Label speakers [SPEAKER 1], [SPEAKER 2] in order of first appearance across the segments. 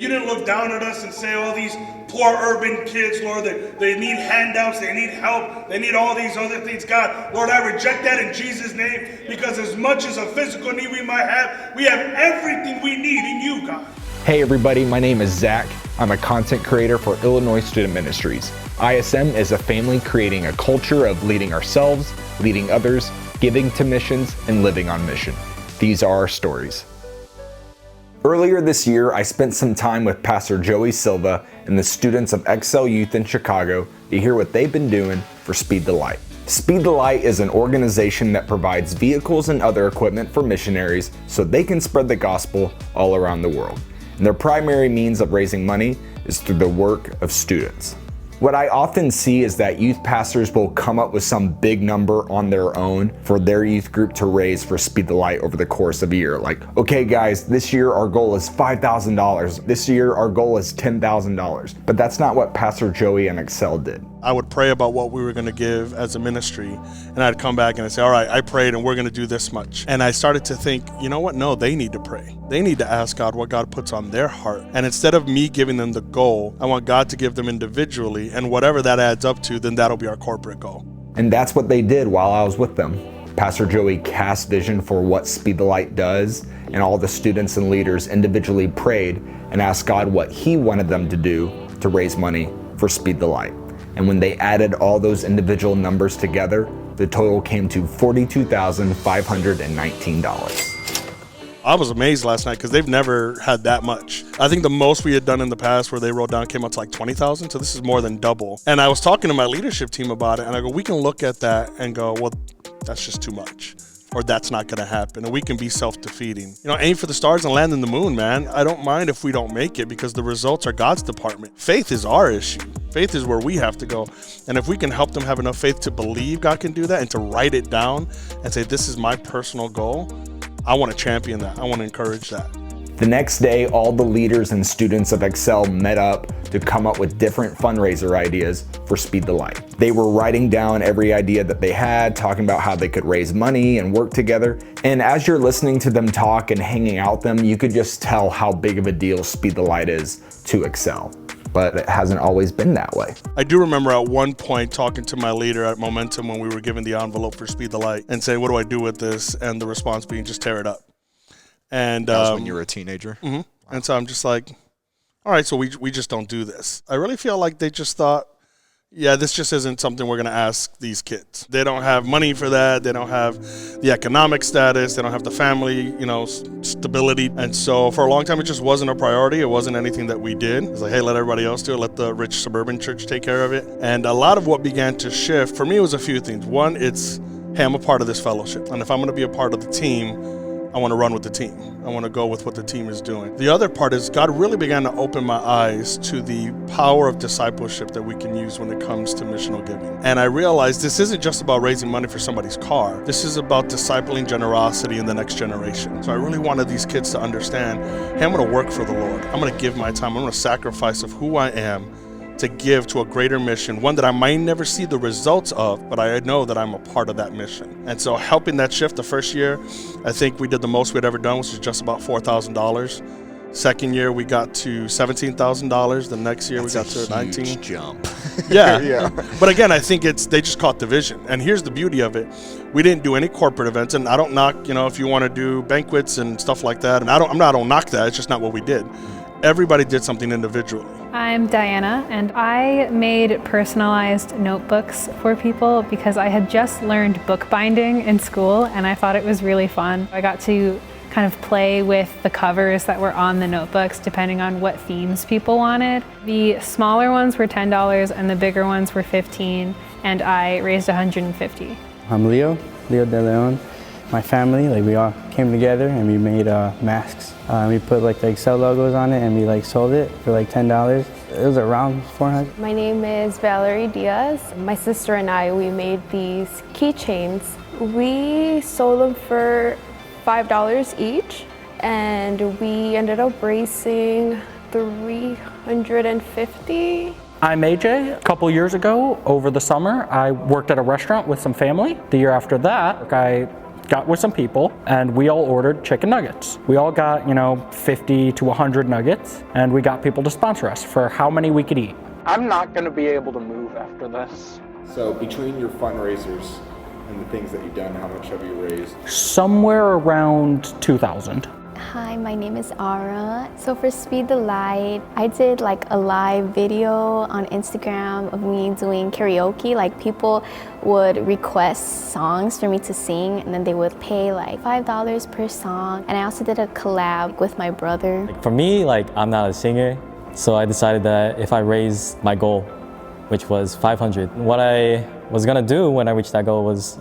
[SPEAKER 1] You didn't look down at us and say, all these poor urban kids, Lord, they need handouts, they need help, they need all these other things. God, Lord, I reject that in Jesus' name, because as much as a physical need we might have, we have everything we need in you, God.
[SPEAKER 2] Hey everybody, my name is Zach. I'm a content creator for Illinois Student Ministries. ISM is a family creating a culture of leading ourselves, leading others, giving to missions, and living on mission. These are our stories. Earlier this year, I spent some time with Pastor Joey Silva and the students of Excel Youth in Chicago to hear what they've been doing for Speed the Light. Speed the Light is an organization that provides vehicles and other equipment for missionaries so they can spread the gospel all around the world. And their primary means of raising money is through the work of students. What I often see is that youth pastors will come up with some big number on their own for their youth group to raise for Speed the Light over the course of a year. Like, okay guys, this year our goal is $5,000. This year our goal is $10,000. But that's not what Pastor Joey and Excel did.
[SPEAKER 3] I would pray about what we were going to give as a ministry, and I'd come back and I'd say, all right, I prayed and we're going to do this much. And I started to think, you know what? No, they need to pray. They need to ask God what God puts on their heart. And instead of me giving them the goal, I want God to give them individually, and whatever that adds up to, then that'll be our corporate goal.
[SPEAKER 2] And that's what they did while I was with them. Pastor Joey cast vision for what Speed the Light does, and all the students and leaders individually prayed and asked God what He wanted them to do to raise money for Speed the Light. And when they added all those individual numbers together, the total came to $42,519.
[SPEAKER 3] I was amazed last night because they've never had that much. I think the most we had done in the past where they wrote down came out to like 20,000. So this is more than double. And I was talking to my leadership team about it, and I go, we can look at that and go, well, that's just too much. Or that's not going to happen. And we can be self-defeating. You know, aim for the stars and land in the moon, man. I don't mind if we don't make it, because the results are God's department. Faith is our issue. Faith is where we have to go. And if we can help them have enough faith to believe God can do that and to write it down and say, this is my personal goal, I want to champion that. I want to encourage that.
[SPEAKER 2] The next day, all the leaders and students of Excel met up to come up with different fundraiser ideas for Speed the Light. They were writing down every idea that they had, talking about how they could raise money and work together. And as you're listening to them talk and hanging out with them, you could just tell how big of a deal Speed the Light is to Excel. But it hasn't always been that way.
[SPEAKER 3] I do remember at one point talking to my leader at Momentum when we were given the envelope for Speed the Light and saying, what do I do with this? And the response being, just tear it up. And
[SPEAKER 4] that was when you were a teenager?
[SPEAKER 3] Mm-hmm. Wow. And so I'm just like, all right, so we just don't do this. I really feel like they just thought, yeah, this just isn't something we're going to ask these kids. They don't have money for that. They don't have the economic status. They don't have the family, stability. And so for a long time, it just wasn't a priority. It wasn't anything that we did. It was like, hey, let everybody else do it. Let the rich suburban church take care of it. And a lot of what began to shift, for me, it was a few things. One, it's, hey, I'm a part of this fellowship. And if I'm going to be a part of the team, I want to run with the team. I want to go with what the team is doing. The other part is God really began to open my eyes to the power of discipleship that we can use when it comes to missional giving. And I realized this isn't just about raising money for somebody's car. This is about discipling generosity in the next generation. So I really wanted these kids to understand, hey, I'm going to work for the Lord. I'm going to give my time. I'm going to sacrifice of who I am to give to a greater mission, one that I might never see the results of, but I know that I'm a part of that mission. And so helping that shift the first year, I think we did the most we'd ever done, which was just about $4,000. Second year, we got to $17,000. The next year, we got to 19.
[SPEAKER 4] Huge jump.
[SPEAKER 3] Yeah. But again, I think they just caught the vision. And here's the beauty of it. We didn't do any corporate events, and I don't knock, if you want to do banquets and stuff like that. And I don't knock that. It's just not what we did. Everybody did something individually.
[SPEAKER 5] I'm Diana, and I made personalized notebooks for people because I had just learned bookbinding in school, and I thought it was really fun. I got to kind of play with the covers that were on the notebooks depending on what themes people wanted. The smaller ones were $10 and the bigger ones were $15, and I raised $150.
[SPEAKER 6] I'm Leo De Leon. My family, we all came together and we made masks. We put the Excel logos on it, and we sold it for $10. It was around $400.
[SPEAKER 7] My name is Valerie Diaz. My sister and I, we made these keychains. We sold them for $5 each, and we ended up raising $350.
[SPEAKER 8] I'm AJ. A couple years ago, over the summer, I worked at a restaurant with some family. The year after that, I got with some people and we all ordered chicken nuggets. We all got, 50 to 100 nuggets, and we got people to sponsor us for how many we could eat.
[SPEAKER 4] I'm not going to be able to move after this.
[SPEAKER 2] So between your fundraisers and the things that you've done, how much have you raised?
[SPEAKER 8] Somewhere around 2,000.
[SPEAKER 9] Hi, my name is Ara. So for Speed the Light, I did like a live video on Instagram of me doing karaoke. Like people would request songs for me to sing, and then they would pay like $5 per song. And I also did a collab with my brother.
[SPEAKER 10] For me, I'm not a singer, so I decided that if I raise my goal, which was 500, what I was gonna do when I reached that goal was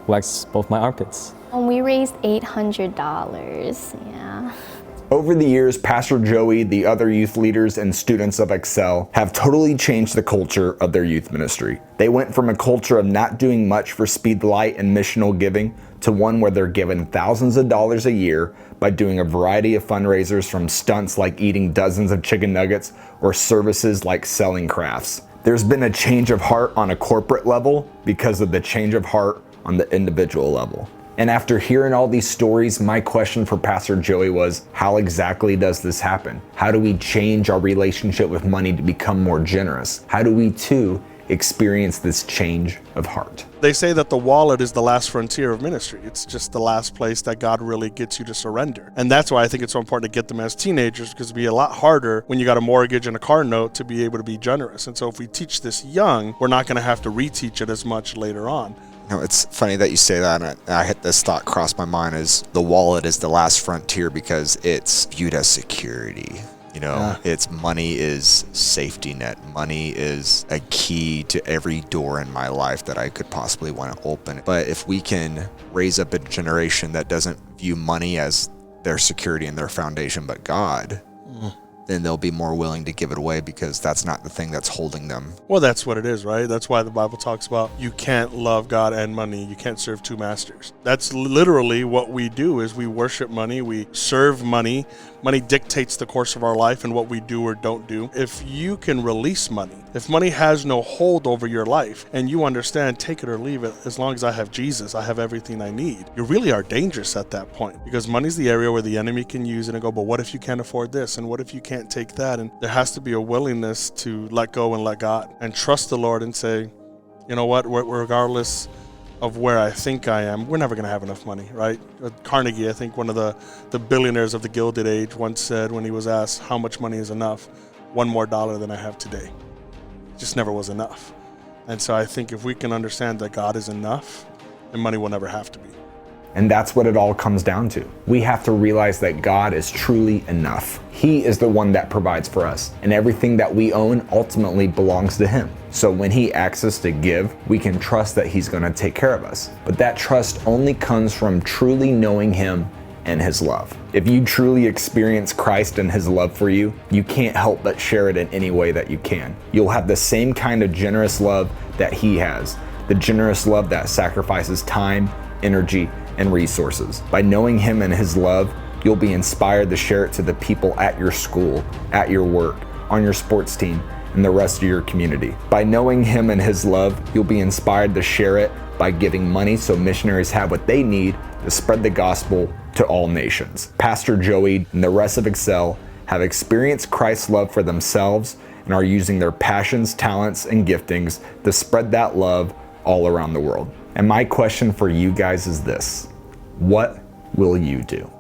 [SPEAKER 10] wax both my armpits.
[SPEAKER 9] We raised $800, yeah.
[SPEAKER 2] Over the years, Pastor Joey, the other youth leaders, and students of Excel have totally changed the culture of their youth ministry. They went from a culture of not doing much for Speed the Light and missional giving to one where they're given thousands of dollars a year by doing a variety of fundraisers, from stunts like eating dozens of chicken nuggets or services like selling crafts. There's been a change of heart on a corporate level because of the change of heart on the individual level. And after hearing all these stories, my question for Pastor Joey was, how exactly does this happen? How do we change our relationship with money to become more generous? How do we too experience this change of heart?
[SPEAKER 3] They say that the wallet is the last frontier of ministry. It's just the last place that God really gets you to surrender. And that's why I think it's so important to get them as teenagers, because it'd be a lot harder when you got a mortgage and a car note to be able to be generous. And so if we teach this young, we're not going to have to reteach it as much later on.
[SPEAKER 11] It's funny that you say that, and I had this thought cross my mind, is the wallet is the last frontier because it's viewed as security. It's money is safety net. Money is a key to every door in my life that I could possibly want to open. But if we can raise up a generation that doesn't view money as their security and their foundation, but God, then they'll be more willing to give it away because that's not the thing that's holding them.
[SPEAKER 3] Well, that's what it is, right? That's why the Bible talks about you can't love God and money. You can't serve two masters. That's literally what we do, is we worship money. We serve money. Money dictates the course of our life and what we do or don't do. If you can release money, if money has no hold over your life and you understand, take it or leave it, as long as I have Jesus, I have everything I need, you really are dangerous at that point, because money's the area where the enemy can use it and go, but what if you can't afford this? And what if you can't take that? And there has to be a willingness to let go and let God and trust the Lord and say, you know what, regardless of where I think I am, we're never going to have enough money, right? Carnegie, I think one of the billionaires of the Gilded Age, once said when he was asked how much money is enough, $1 more than I have today. It just never was enough. And so I think if we can understand that God is enough, then money will never have to be.
[SPEAKER 2] And that's what it all comes down to. We have to realize that God is truly enough. He is the one that provides for us, and everything that we own ultimately belongs to Him. So when He asks us to give, we can trust that He's going to take care of us. But that trust only comes from truly knowing Him and His love. If you truly experience Christ and His love for you, you can't help but share it in any way that you can. You'll have the same kind of generous love that He has, the generous love that sacrifices time, energy, and resources. By knowing Him and His love, you'll be inspired to share it to the people at your school, at your work, on your sports team, and the rest of your community. By knowing Him and His love, you'll be inspired to share it by giving money so missionaries have what they need to spread the gospel to all nations. Pastor Joey and the rest of Excel have experienced Christ's love for themselves and are using their passions, talents, and giftings to spread that love all around the world. And my question for you guys is this: what will you do?